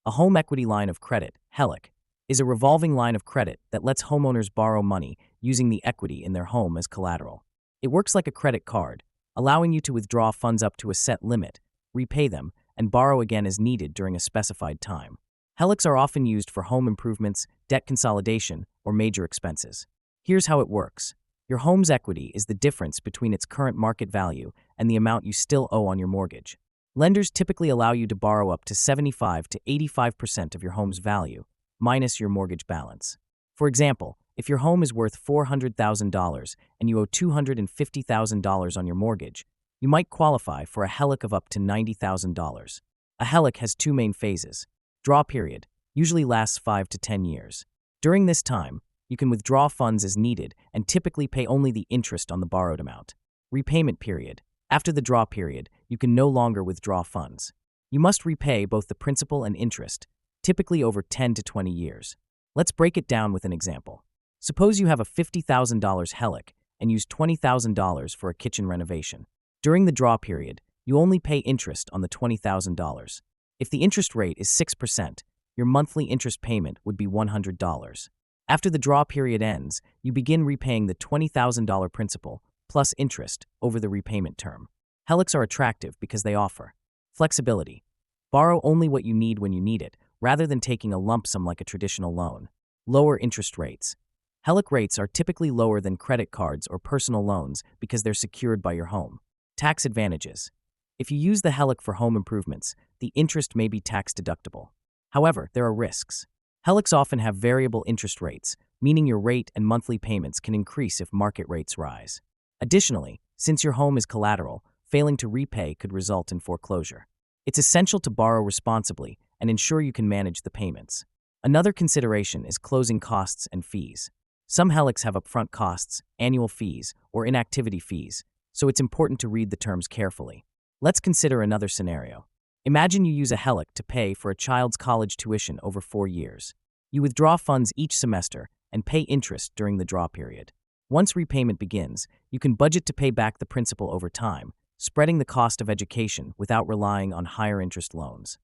A home equity line of credit, heloc, is a revolving line of credit that lets homeowners borrow money using the equity in their home as collateral. It works like a credit card, allowing you to withdraw funds up to a set limit, repay them, and borrow again as needed during a specified time. Helocs are often used for home improvements, debt consolidation, or major expenses. Here's how it works. Your home's equity is the difference between its current market value and the amount you still owe on your mortgage. Lenders typically allow you to borrow up to 75 to 85% of your home's value, minus your mortgage balance. For example, if your home is worth $400,000 and you owe $250,000 on your mortgage, you might qualify for a heloc of up to $90,000. A heloc has two main phases. Draw period usually lasts 5 to 10 years. During this time, you can withdraw funds as needed and typically pay only the interest on the borrowed amount. Repayment period. After the draw period, you can no longer withdraw funds. You must repay both the principal and interest, typically over 10 to 20 years. Let's break it down with an example. Suppose you have a $50,000 heloc and use $20,000 for a kitchen renovation. During the draw period, you only pay interest on the $20,000. If the interest rate is 6%, your monthly interest payment would be $100. After the draw period ends, you begin repaying the $20,000 principal plus interest over the repayment term. Helocs are attractive because they offer flexibility. Borrow only what you need when you need it, rather than taking a lump sum like a traditional loan. Lower interest rates. Heloc rates are typically lower than credit cards or personal loans because they're secured by your home. Tax advantages. If you use the heloc for home improvements, the interest may be tax deductible. However, there are risks. Helocs often have variable interest rates, meaning your rate and monthly payments can increase if market rates rise. Additionally, since your home is collateral, failing to repay could result in foreclosure. It's essential to borrow responsibly and ensure you can manage the payments. Another consideration is closing costs and fees. Some helocs have upfront costs, annual fees, or inactivity fees, so it's important to read the terms carefully. Let's consider another scenario. Imagine you use a heloc to pay for a child's college tuition over 4 years. You withdraw funds each semester and pay interest during the draw period. Once repayment begins, you can budget to pay back the principal over time, spreading the cost of education without relying on higher interest loans.